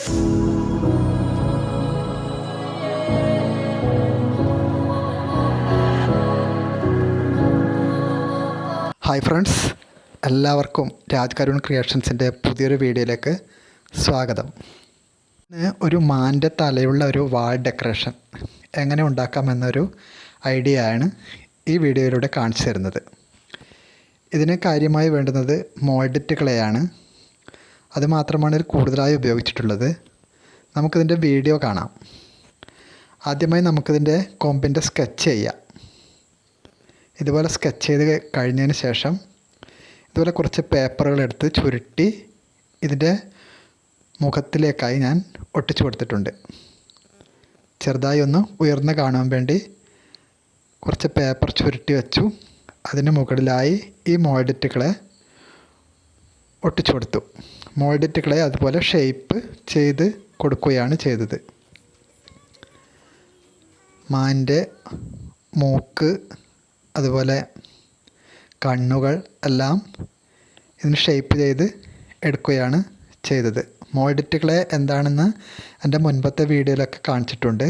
Hi friends, എല്ലാവർക്കും രാജ്കരുൺ ക്രിയേഷൻസിൻ്റെ പുതിയൊരു വീഡിയോയിലേക്ക് സ്വാഗതം. ഒരു മാൻ്റെ തലയുള്ള ഒരു വാൾ ഡെക്കറേഷൻ എങ്ങനെ ഉണ്ടാക്കാമെന്നൊരു ഐഡിയ ആണ് ഈ വീഡിയോയിലൂടെ കാണിച്ചു തരുന്നത്. ഇതിന് കാര്യമായി വേണ്ടുന്നത് മോൾഡിറ്റ് ക്ലേയാണ്. അതുമാത്രമാണ് ഇതിൽ കൂടുതലായി ഉപയോഗിച്ചിട്ടുള്ളത്. നമുക്കിതിൻ്റെ വീഡിയോ കാണാം. ആദ്യമായി നമുക്കിതിൻ്റെ കൊമ്പിൻ്റെ സ്കെച്ച് ചെയ്യാം. ഇതുപോലെ സ്കെച്ച് ചെയ്ത് കഴിഞ്ഞതിന് ശേഷം ഇതുപോലെ കുറച്ച് പേപ്പറുകൾ എടുത്ത് ചുരുട്ടി ഇതിൻ്റെ മുഖത്തിലേക്കായി ഞാൻ ഒട്ടിച്ചു കൊടുത്തിട്ടുണ്ട്. ചെറുതായി ഒന്ന് ഉയർന്ന് കാണാൻ വേണ്ടി കുറച്ച് പേപ്പർ ചുരുട്ടി വെച്ചു. അതിന് മുകളിലായി ഈ മോൾഡിറ്റുകളെ ഒട്ടിച്ചു കൊടുത്തു. മോൾഡിറ്റുകളെ അതുപോലെ ഷേപ്പ് ചെയ്ത് കൊടുക്കുകയാണ് ചെയ്തത്. മാൻ്റെ മൂക്ക് അതുപോലെ കണ്ണുകൾ എല്ലാം ഇതിന് ഷേപ്പ് ചെയ്ത് എടുക്കുകയാണ് ചെയ്തത്. മോൾഡിറ്റ് ക്ലേ എന്താണെന്ന് എൻ്റെ മുൻപത്തെ വീഡിയോയിലൊക്കെ കാണിച്ചിട്ടുണ്ട്.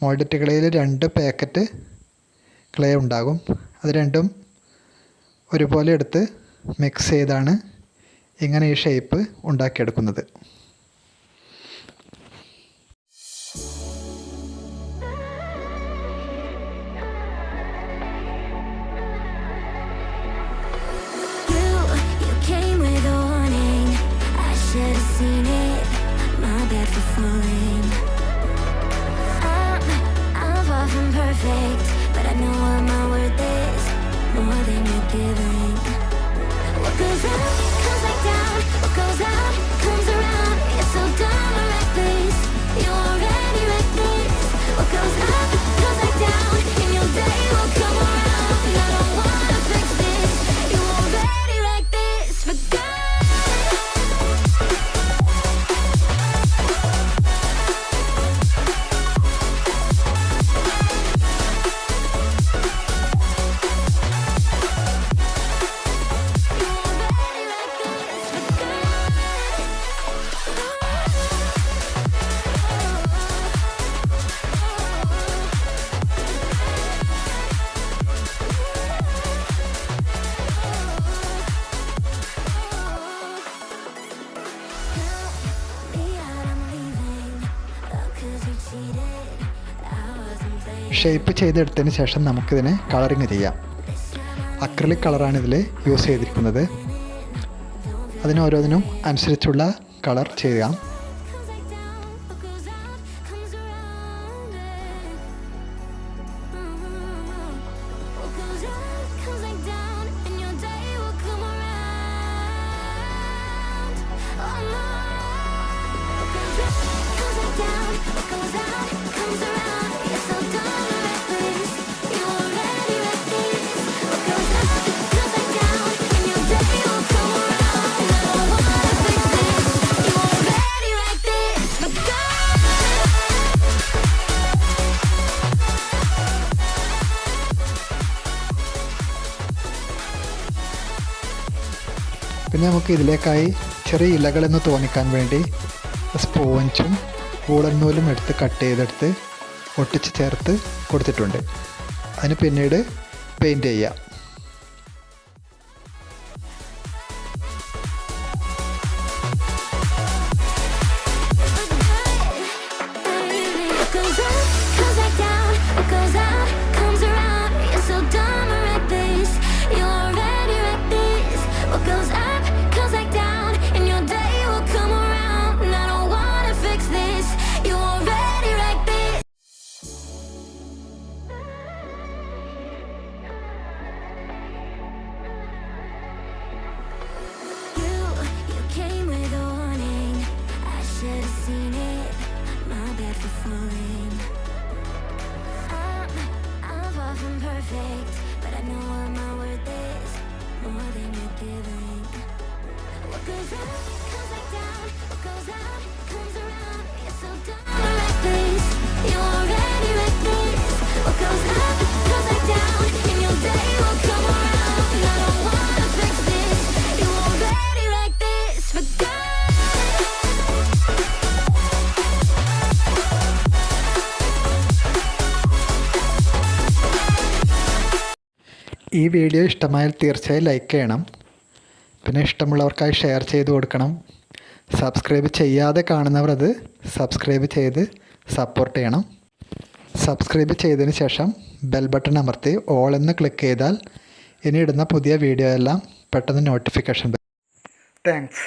മോൾഡിറ്റ് ക്ലേയിൽ 2 പാക്കറ്റ് ക്ലേ ഉണ്ടാകും. അത് രണ്ടും ഒരുപോലെ എടുത്ത് മിക്സ് ചെയ്താണ് ഇങ്ങനെ ഈ ഷേപ്പ് ഉണ്ടാക്കിയെടുക്കുന്നത്. ഷേപ്പ് ചെയ്തെടുത്തതിന് ശേഷം നമുക്കിതിനെ കളറിങ് ചെയ്യാം. അക്രിലിക് കളറാണ് ഇതിൽ യൂസ് ചെയ്തിരിക്കുന്നത്. അതിന് ഓരോന്നിനും അനുസരിച്ചുള്ള കളർ ചെയ്യാം. പിന്നെ നമുക്ക് ഇതിലേക്കായി ചെറിയ ഇലകളെന്ന് തോന്നിക്കാൻ വേണ്ടി സ്പോഞ്ചും വൂളൻ നൂലും എടുത്ത് കട്ട് ചെയ്തെടുത്ത് ഒട്ടിച്ച് ചേർത്ത് കൊടുത്തിട്ടുണ്ട്. അതിന് പിന്നീട് പെയിൻറ്റ് ചെയ്യാം. ഈ വീഡിയോ ഇഷ്ടമായാൽ തീർച്ചയായും ലൈക്ക് ചെയ്യണം. പിന്നെ ഇഷ്ടമുള്ളവർക്കായി ഷെയർ ചെയ്ത് കൊടുക്കണം. സബ്സ്ക്രൈബ് ചെയ്യാതെ കാണുന്നവർ അത് സബ്സ്ക്രൈബ് ചെയ്ത് സപ്പോർട്ട് ചെയ്യണം. സബ്സ്ക്രൈബ് ചെയ്തതിന് ശേഷം ബെൽ ബട്ടൺ അമർത്തി ഓൾ എന്ന് ക്ലിക്ക് ചെയ്താൽ ഇനി ഇടുന്ന പുതിയ വീഡിയോ എല്ലാം പെട്ടെന്ന് നോട്ടിഫിക്കേഷൻ വരും. താങ്ക്സ്.